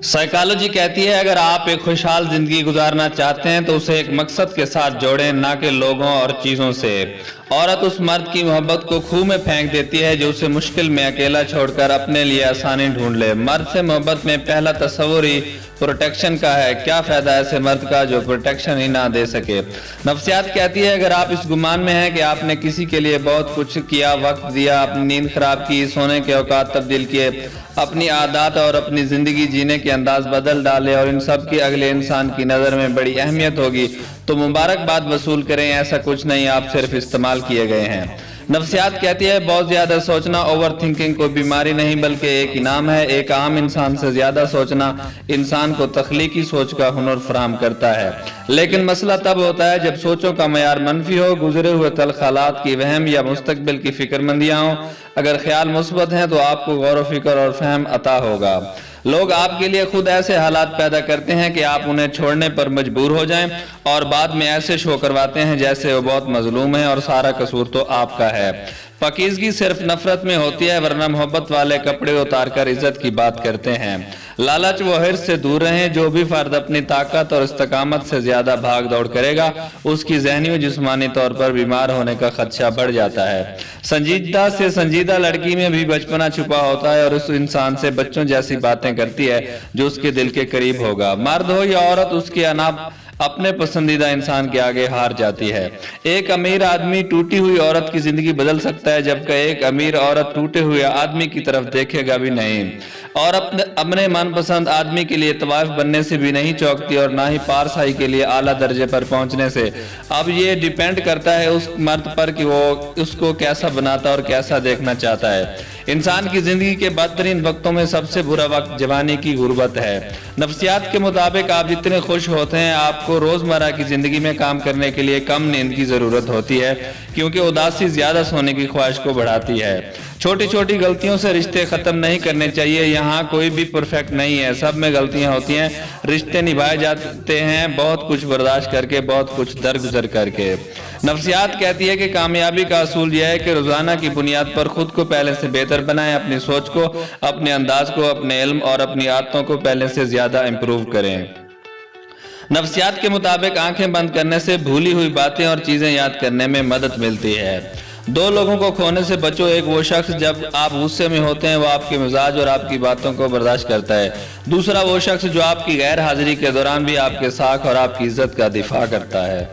Psychology कहती है अगर आप एक खुशहाल जिंदगी गुजारना चाहते हैं तो उसे एक मकसद के साथ जोड़ें, ना कि लोगों और चीजों से। औरत उस मर्द की मोहब्बत को खूह में फेंक देती है जो उसे मुश्किल में अकेला छोड़कर अपने लिए आसानी ढूंढ ले। मर्द से मोहब्बत में पहला तस्वुर ही प्रोटेक्शन का है। क्या फायदा ऐसे मर्द का जो प्रोटेक्शन ही ना दे सके। नफ्सियात कहती है अगर आप इस गुमान में हैं कि आपने किसी के लिए बहुत कुछ किया, वक्त दिया, अपनी नींद खराब की, सोने के औकात तब्दील किए, अपनी आदत और अपनी जिंदगी जीने के अंदाज बदल डाले और इन सब की अगले इंसान की नजर में बड़ी अहमियत होगी, तो मुबारकबाद वसूल करें। ऐसा कुछ नहीं, आप सिर्फ इस्तेमाल किए गए हैं। नफ्सियात कहती है बहुत ज्यादा सोचना, ओवर थिंकिंग कोई बीमारी नहीं बल्कि एक इनाम है। एक आम इंसान से ज्यादा सोचना इंसान को तख्लीकी सोच का हुनर फराहम करता है, लेकिन मसला तब होता है जब सोचों का मयार मनफी हो, गुजरे हुए तल्ख हालात की वहम या मुस्तकबिल की फिक्रमंदियां हो। अगर ख्याल मुस्बत हैं तो आपको गौर फिक्र और फहम अता होगा। लोग आपके लिए खुद ऐसे हालात पैदा करते हैं कि आप उन्हें छोड़ने पर मजबूर हो जाएं और बाद में ऐसे शो करवाते हैं जैसे वो बहुत मजलूम है और सारा कसूर तो आपका है। पाकीज़गी सिर्फ नफरत में होती है, वरना मोहब्बत वाले कपड़े उतार कर इज्जत की बात करते हैं। लालच व हिर्स से दूर रहें। जो भी फर्द अपनी ताकत और इस्तकामत से ज्यादा भाग दौड़ करेगा उसकी ज़हनी व जिस्मानी तौर पर बीमार होने का खदशा बढ़ जाता है। संजीदा से संजीदा लड़की में भी बचपना छुपा होता है और उस इंसान से बच्चों जैसी बातें करती है जो उसके दिल के करीब होगा। मर्द हो या औरत, उसके अनाप अपने पसंदीदा इंसान के आगे हार जाती है। एक अमीर आदमी टूटी हुई औरत की जिंदगी बदल सकता है, जबकि एक अमीर औरत टूटे हुए आदमी की तरफ देखेगा भी नहीं और अपने मनपसंद आदमी के लिए तवाफ बनने से भी नहीं चौंकती और ना ही पारसाई के लिए आला दर्जे पर पहुंचने से। अब ये डिपेंड करता है उस मर्द पर कि वो उसको कैसा बनाता और कैसा देखना चाहता है। इंसान की जिंदगी के बदतरीन वक्तों में सबसे बुरा वक्त जवानी की गुर्बत है। नफ्सियात के मुताबिक आप जितने खुश होते हैं, आपको रोजमर्रा की जिंदगी में काम करने के लिए कम नींद की जरूरत होती है, क्योंकि उदासी ज्यादा सोने की ख्वाहिश को बढ़ाती है। छोटी छोटी गलतियों से रिश्ते खत्म नहीं करने चाहिए। यहाँ कोई भी परफेक्ट नहीं है, सब में गलतियां होती हैं। रिश्ते निभाए जाते हैं बहुत कुछ बर्दाश्त करके, बहुत कुछ दरगुजर करके। नफ्सियात कहती है कि कामयाबी का असूल यह है कि रोजाना की बुनियाद पर खुद को पहले से बेहतर बनाएं, अपनी सोच को, अपने अंदाज को, अपने इल्म और अपनी आदतों को पहले से ज्यादा इम्प्रूव करें। नफ्सियात के मुताबिक आंखें बंद करने से भूली हुई बातें और चीजें याद करने में मदद मिलती है। दो लोगों को खोने से बचो। एक वो शख्स जब आप गुस्से में होते हैं वो आपके मिजाज और आपकी बातों को बर्दाश्त करता है। दूसरा वो शख्स जो आपकी गैर हाजिरी के दौरान भी आपके साख और आपकी इज्जत का दिफा करता है।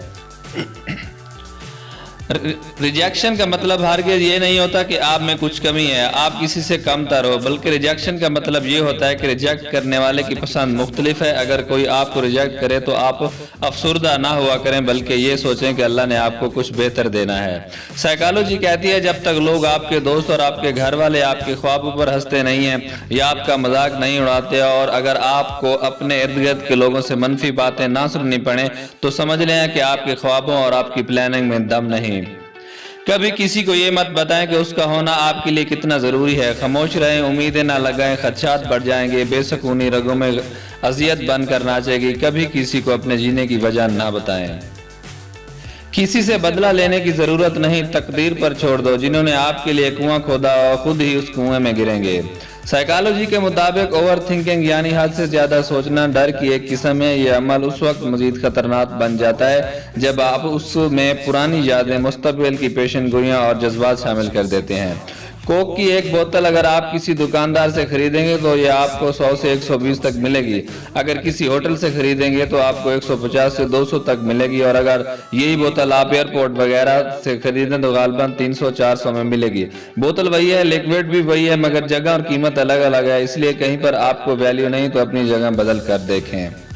रिजेक्शन का मतलब हरगिज़ ये नहीं होता कि आप में कुछ कमी है, आप किसी से कम तर हो, बल्कि रिजेक्शन का मतलब ये होता है कि रिजेक्ट करने वाले की पसंद मुख्तलिफ है। अगर कोई आपको रिजेक्ट करे तो आप अफसुर्दा ना हुआ करें, बल्कि ये सोचें कि अल्लाह ने आपको कुछ बेहतर देना है। साइकोलॉजी कहती है जब तक लोग, आपके दोस्त और आपके घर वाले आपके ख्वाबों पर हंसते नहीं हैं या आपका मजाक नहीं उड़ाते, और अगर आपको अपने इर्द गिर्द के लोगों से मनफी बातें ना सुननी पड़े, तो समझ लें कि आपके ख्वाबों और आपकी प्लानिंग में दम नहीं। कभी किसी को ये मत बताएं कि उसका होना आपके लिए कितना जरूरी है। खामोश रहें, उम्मीदें ना लगाएं, खदशात बढ़ जाएंगे, बेसकूनी रगों में अजियत बनकर नाचेगी। कभी किसी को अपने जीने की वजह ना बताएं। किसी से बदला लेने की जरूरत नहीं, तकदीर पर छोड़ दो। जिन्होंने आपके लिए कुआं खोदा और खुद ही उस कुएं में गिरेंगे। साइकोलॉजी के मुताबिक ओवर थिंकिंग यानी हद से ज्यादा सोचना डर की एक किस्म है। यह अमल उस वक्त मजीद खतरनाक बन जाता है जब आप उसमें पुरानी यादें, मुस्तकबिल की पेशन गोइयां और जज्बात शामिल कर देते हैं। कोक की एक बोतल अगर आप किसी दुकानदार से खरीदेंगे तो यह आपको 100 से 120 तक मिलेगी। अगर किसी होटल से खरीदेंगे तो आपको 150 से 200 तक मिलेगी, और अगर यही बोतल आप एयरपोर्ट वगैरह से खरीदें तो गालबन 300-400 में मिलेगी। बोतल वही है, लिक्विड भी वही है, मगर जगह और कीमत अलग अलग है। इसलिए कहीं पर आपको वैल्यू नहीं तो अपनी जगह बदल कर देखें।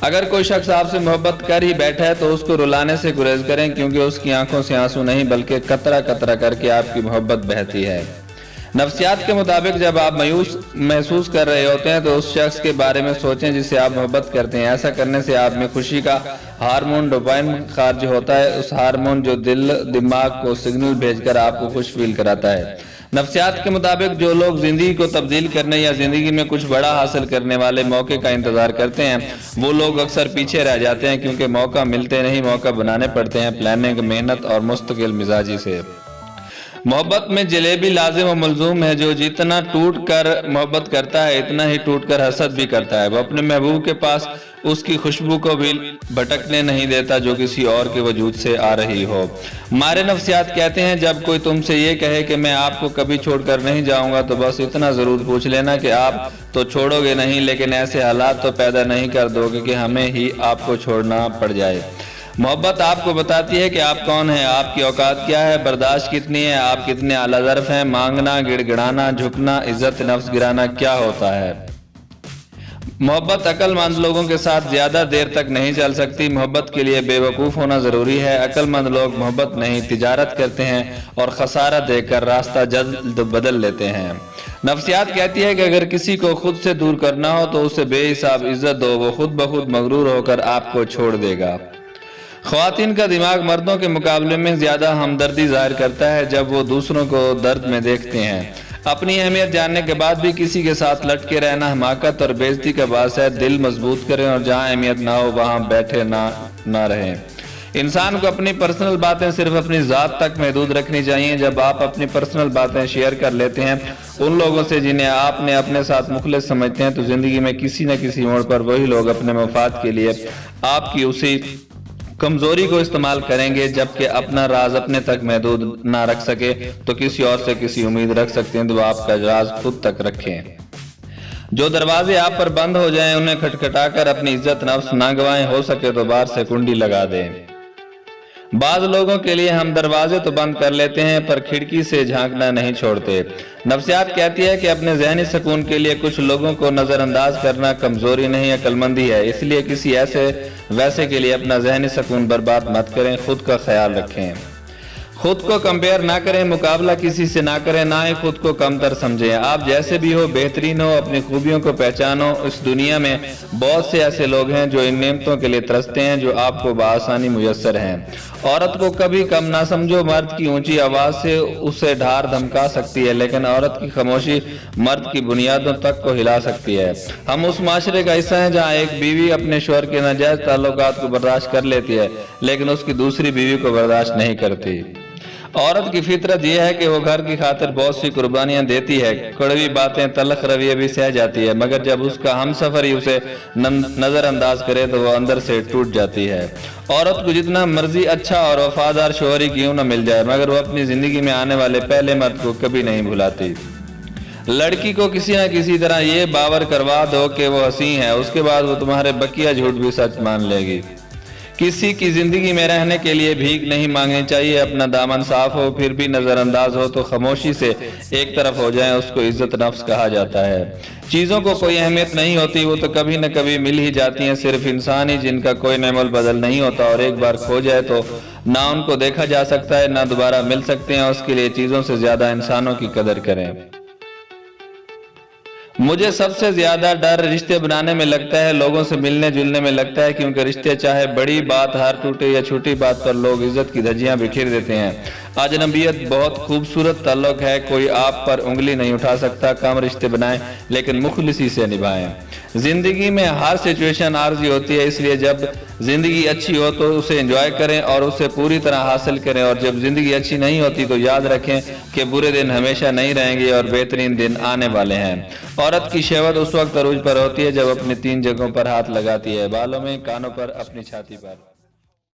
अगर कोई शख्स आपसे मोहब्बत कर ही बैठा है तो उसको रुलाने से गुरेज करें, क्योंकि उसकी आंखों से आंसू नहीं बल्कि कतरा कतरा करके आपकी मोहब्बत बहती है। नफ्सियात के मुताबिक जब आप मायूस महसूस कर रहे होते हैं तो उस शख्स के बारे में सोचें जिससे आप मोहब्बत करते हैं। ऐसा करने से आप में खुशी का हार्मोन डोपामिन खारिज होता है, उस हार्मोन जो दिल दिमाग को सिग्नल भेजकर आपको खुश फील कराता है। नफ्सियात के मुताबिक जो लोग जिंदगी को तब्दील करने या जिंदगी में कुछ बड़ा हासिल करने वाले मौके का इंतजार करते हैं, वो लोग अक्सर पीछे रह जाते हैं, क्योंकि मौका मिलते नहीं, मौका बनाने पड़ते हैं प्लानिंग, मेहनत और मुस्तकिल मिजाजी से। मोहब्बत में जलेबी लाजिम और मलजूम है, जो जितना टूट कर मोहब्बत करता है इतना ही टूट कर हसद भी करता है। वो अपने महबूब के पास उसकी खुशबू को भी भटकने नहीं देता जो किसी और के वजूद से आ रही हो। मारे नफ्सियात कहते हैं, जब कोई तुमसे ये कहे कि मैं आपको कभी छोड़कर नहीं जाऊंगा तो बस इतना जरूर पूछ लेना कि आप तो छोड़ोगे नहीं, लेकिन ऐसे हालात तो पैदा नहीं कर दोगे कि हमें ही आपको छोड़ना पड़ जाए। मोहब्बत आपको बताती है कि आप कौन हैं, आपकी औकात क्या है, बर्दाश्त कितनी है, आप कितने आला ज़र्फ़ हैं। मांगना, गिड़गिड़ाना, झुकना, इज्जत नफ्स गिराना क्या होता है। मोहब्बत अक्लमंद लोगों के साथ ज्यादा देर तक नहीं चल सकती। मोहब्बत के लिए बेवकूफ़ होना ज़रूरी है। अक्लमंद लोग मोहब्बत नहीं तिजारत करते हैं और खसारा देकर रास्ता जल्द बदल लेते हैं। नफ्सियात कहती है कि अगर किसी को खुद से दूर करना हो तो उसे बेहिसाब इज्जत दो, वो खुद ब खुद मगरूर होकर आपको छोड़ देगा। ख्वातीन का दिमाग मर्दों के मुकाबले में ज्यादा हमदर्दी जाहिर करता है जब वो दूसरों को दर्द में देखते हैं। अपनी अहमियत जानने के बाद भी किसी के साथ लटके रहना हमाकत और बेइज्जती का बास है। दिल मजबूत करें और जहां अहमियत ना हो वहां बैठे ना रहें। इंसान को अपनी पर्सनल बातें सिर्फ अपनी ज़ात तक महदूद रखनी चाहिए। जब आप अपनी पर्सनल बातें शेयर कर लेते हैं उन लोगों से जिन्हें आपने अपने साथ मुखलिस समझते हैं, तो जिंदगी में किसी न किसी मोड़ पर वही लोग अपने मफाद के लिए आपकी उसी कमजोरी को इस्तेमाल करेंगे। जबकि अपना राज अपने तक महदूद ना रख सके तो किसी और से किसी उम्मीद रख सकते हैं तो आपका राज खुद तक रखें। जो दरवाजे आप पर बंद हो जाएं उन्हें खटखटाकर अपनी इज्जत नफ्स ना गवाएं, हो सके तो बाहर से कुंडी लगा दें। बाज लोगों के लिए हम दरवाजे तो बंद कर लेते हैं पर खिड़की से झांकना नहीं छोड़ते। नफ्सियात कहती है कि अपने जहनी सुकून के लिए कुछ लोगों को नजरअंदाज करना कमजोरी नहीं अक्लमंदी है। इसलिए किसी ऐसे वैसे के लिए अपना जहनी सुकून बर्बाद मत करें, खुद का ख्याल रखें। खुद को कंपेयर ना करें, मुकाबला किसी से ना करें, ना ही खुद को कमतर समझें। आप जैसे भी हो बेहतरीन हो, अपनी खूबियों को पहचानो। इस दुनिया में बहुत से ऐसे लोग हैं जो इन नेमतों के लिए तरसते हैं जो आपको बआसानी मुयस्सर हैं। औरत को कभी कम ना समझो, मर्द की ऊंची आवाज से उसे ढार धमका सकती है, लेकिन औरत की खामोशी मर्द की बुनियादों तक को हिला सकती है। हम उस माशरे का हिस्सा हैं जहाँ एक बीवी अपने शौहर के नाजायज ताल्लुकात को बर्दाश्त कर लेती है लेकिन उसकी दूसरी बीवी को बर्दाश्त नहीं करती। औरत की फितरत यह है कि वो घर की खातिर बहुत सी कुर्बानियां देती है, कड़वी बातें, तलख रवैये भी सह जाती है, मगर जब उसका हमसफर ही उसे नजरअंदाज करे तो वो अंदर से टूट जाती है। औरत को जितना मर्जी अच्छा और वफादार शौहर ही क्यों न मिल जाए, मगर वो अपनी जिंदगी में आने वाले पहले मर्द को कभी नहीं भुलाती। लड़की को किसी न किसी तरह ये बावर करवा दो कि वो हंसी है, उसके बाद वो तुम्हारे बकिया झूठ भी सच मान लेगी। किसी की जिंदगी में रहने के लिए भीख नहीं मांगनी चाहिए। अपना दामन साफ हो फिर भी नजरअंदाज हो तो खामोशी से एक तरफ हो जाए, उसको इज्जत नफ्स कहा जाता है। चीजों को कोई अहमियत नहीं होती, वो तो कभी न कभी मिल ही जाती हैं। सिर्फ इंसान ही जिनका कोई नेमल बदल नहीं होता और एक बार खो जाए तो ना उनको देखा जा सकता है ना दोबारा मिल सकते हैं। उसके लिए चीजों से ज्यादा इंसानों की कदर करें। मुझे सबसे ज्यादा डर रिश्ते बनाने में लगता है, लोगों से मिलने जुलने में लगता है, क्योंकि रिश्ते चाहे बड़ी बात हार टूटे या छोटी बात पर लोग इज्जत की धज्जियां बिखेर देते हैं। अजनबियत बहुत खूबसूरत ताल्लुक है, कोई आप पर उंगली नहीं उठा सकता। कम रिश्ते बनाएं लेकिन मुखलिसी से निभाएं। जिंदगी में हर सिचुएशन आर्जी होती है, इसलिए जब जिंदगी अच्छी हो तो उसे एंजॉय करें और उसे पूरी तरह हासिल करें, और जब जिंदगी अच्छी नहीं होती तो याद रखें कि बुरे दिन हमेशा नहीं रहेंगे और बेहतरीन दिन आने वाले हैं। औरत की शहवत उस वक्त अरूज पर होती है जब अपनी 3 जगहों पर हाथ लगाती है, बालों में, कानों पर, अपनी छाती पर।